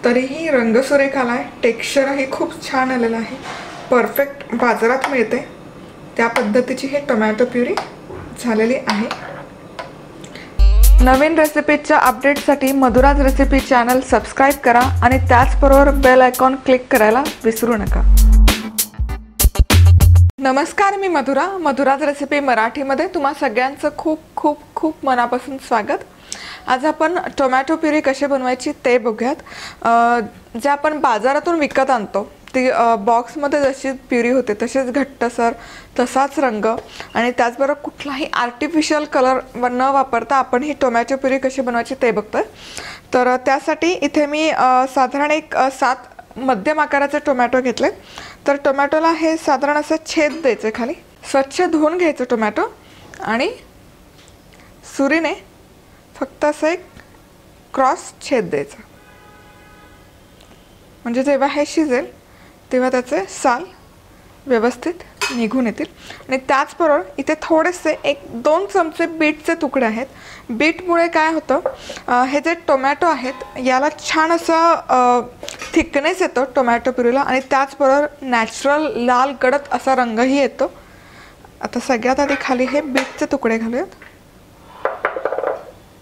तरीही रंग सुरेख आलाय, टेक्स्चरही खूप छान आलेलं आहे, परफेक्ट बाजारात मिळते त्या पद्धतीची हे टोमॅटो प्युरी झालेली आहे। नवीन रेसिपीच्या अपडेटसाठी मधुराज रेसिपी चॅनल सबस्क्राइब करा आणि त्याचबरोबर बेल आयकॉन क्लिक करायला विसरू नका। नमस्कार, मी मधुराज रेसिपी मराठीमध्ये तुम्हा सगळ्यांचं खूप खूप खूप मनापासून स्वागत। आज आपण टोमॅटो प्युरी कशी बनवायची ते बघूयात। जे आपण बाजारातून विकत आणतो ती बॉक्समध्ये जशी प्युरी होते तसेच घट्टसर, तसाच रंग आणि त्याचबरोबर कुठलाही आर्टिफिशियल कलर न वापरता आपण ही टोमॅटो प्युरी कशी बनवायची ते बघतोय। तर त्यासाठी इथे मी साधारण एक 7 मध्यम आकाराचे टोमॅटो घेतले। तर टोमॅटोला हे साधारण असं छेद द्यायचे, खाली स्वच्छ धुवून घ्यायचं टोमॅटो आणि सुरीने फक्त असं एक क्रॉस छेद द्यायचा, म्हणजे जेव्हा हे शिजेल तेव्हा त्याचे साल व्यवस्थित निघून येतील। आणि त्याचबरोबर इथे थोडेसे 1-2 चमचे बीटचे तुकडे आहेत। बीटमुळे काय होतं, हे जे टोमॅटो आहेत याला छान असं थिकनेस येतो टोमॅटो प्युरीला आणि त्याचबरोबर नॅचरल लाल गडद असा रंगही येतो। आता सगळ्यात आधी खाली हे बीटचे तुकडे घालूयात,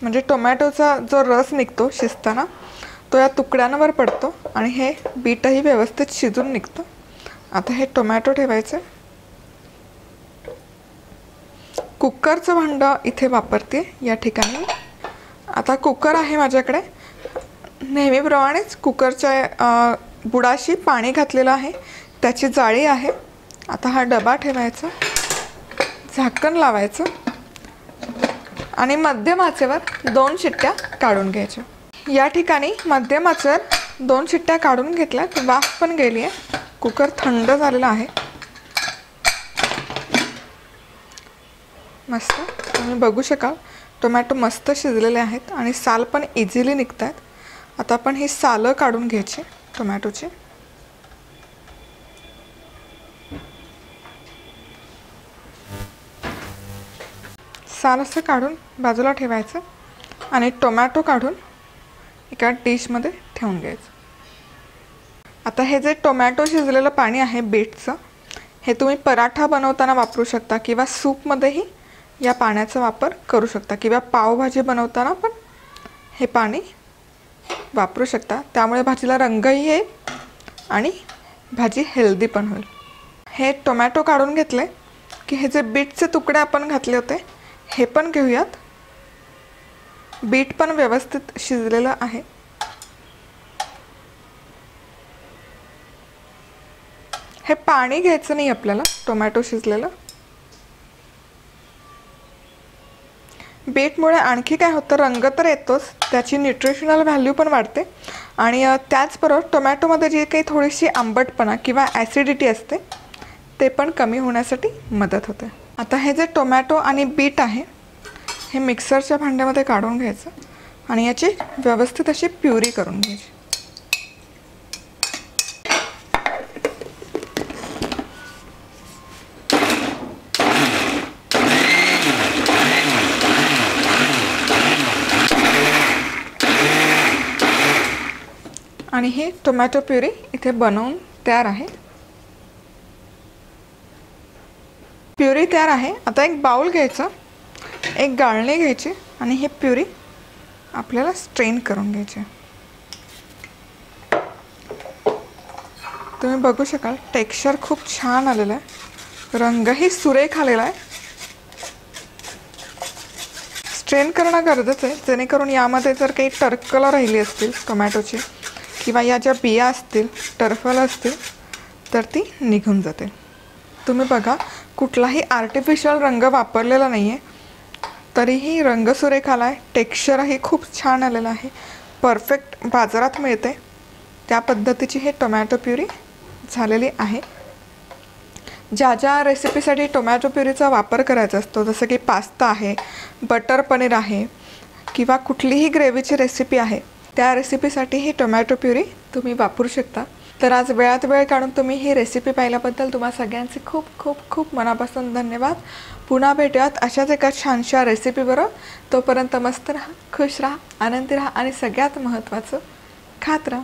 म्हणजे टोमॅटोचा जो रस निघतो शिजताना तो या तुकड्यांवर पडतो आणि हे बीटही व्यवस्थित शिजून निघतं। आता हे टोमॅटो ठेवायचे। कुकरचं भांडं इथे वापरते या ठिकाणी। आता कुकर आहे माझ्याकडे, नेहमीप्रमाणेच कुकरच्या बुडाशी पाणी घातलेलं आहे, त्याची जाळी आहे। आता हा डबा ठेवायचा, झाकण लावायचं आणि मध्यम आचेवर 2 शिट्ट्या काढून घ्यायच्या। या ठिकाणी मध्यम आचेवर 2 शिट्ट्या काढून घेतल्या, वाफ पण गेली आहे। कुकर थंड झालेला आहे, मस्त तुम्ही बघू शकाल टोमॅटो मस्त शिजलेले आहेत आणि साल पण इझिली निघत आहेत। आता आपण ही सालं काढून घ्यायची टोमॅटोची। साल असं काढून बाजूला ठेवायचं आणि टोमॅटो काढून एका डिशमध्ये ठेवून घ्यायचं। आता हे जे टोमॅटो शिजलेलं पाणी आहे बीटचं, हे तुम्ही पराठा बनवताना वापरू शकता किंवा सूपमध्येही या पाण्याचा वापर करू शकता किंवा पावभाजी बनवताना पण हे पाणी वापरू शकता। त्यामुळे भाजीला रंगही येईल आणि भाजी हेल्दी पण होईल। हे टोमॅटो काढून घेतले की हे जे बीटचे तुकडे आपण घातले होते हे पण घेऊयात। बीट पण व्यवस्थित शिजलेलं आहे। हे पाणी घ्यायचं नाही आपल्याला, टोमॅटो शिजलेलं। बीटमुळे आणखी काय होतं, रंग तर येतोच, त्याची न्यूट्रिशनल व्हॅल्यू पण वाढते आणि त्याचबरोबर टोमॅटोमध्ये जी काही थोडीशी आंबटपणा किंवा ॲसिडिटी असते ते पण कमी होण्यासाठी मदत होते। आता हे जे टोमॅटो आणि बीट आहे हे मिक्सरच्या भांड्यामध्ये काढून घ्यायचं आणि याची व्यवस्थित अशी प्युरी करून घ्यायची। आणि ही टोमॅटो प्युरी इथे बनवून तयार आहे। प्युरी तयार आहे। आता एक बाउल घ्यायचा, एक गाळणी घ्यायची आणि ही प्युरी आपल्याला स्ट्रेन करून घ्यायची। तुम्ही बघू शकाल टेक्स्चर खूप छान आलेलं आहे, रंगही सुरेख आलेला आहे। स्ट्रेन करणं गरजेचं आहे जेणेकरून यामध्ये जर काही टरकलं राहिली असतील टोमॅटोची किंवा या ज्या बिया असतील, टरफलं असतील तर ती निघून जाते। तुम्ही बघा कुठलाही आर्टिफिशियल रंग वापरलेला नाही आहे, तरीही रंग सुरेख आलाय, टेक्स्चरही खूप छान आलेलं आहे, परफेक्ट बाजारात मिळते त्या पद्धतीची हे टोमॅटो प्युरी झालेली आहे। ज्या ज्या रेसिपीसाठी टोमॅटो प्युरीचा वापर करायचा असतो, जसं की पास्ता आहे, बटर पनीर आहे किंवा कुठलीही ग्रेव्हीची रेसिपी आहे, त्या रेसिपीसाठी ही टोमॅटो प्युरी तुम्ही वापरू शकता। तर आज वेळात वेळ काढून तुम्ही ही रेसिपी पाहिल्याबद्दल तुम्हा सगळ्यांचे खूप खूप खूप मनापासून धन्यवाद। पुन्हा भेटूयात अशाच एका छानशा रेसिपीबरोबर। तोपर्यंत मस्त राहा, खुश राहा, आनंदी राहा आणि सगळ्यात महत्त्वाचं खात राहा।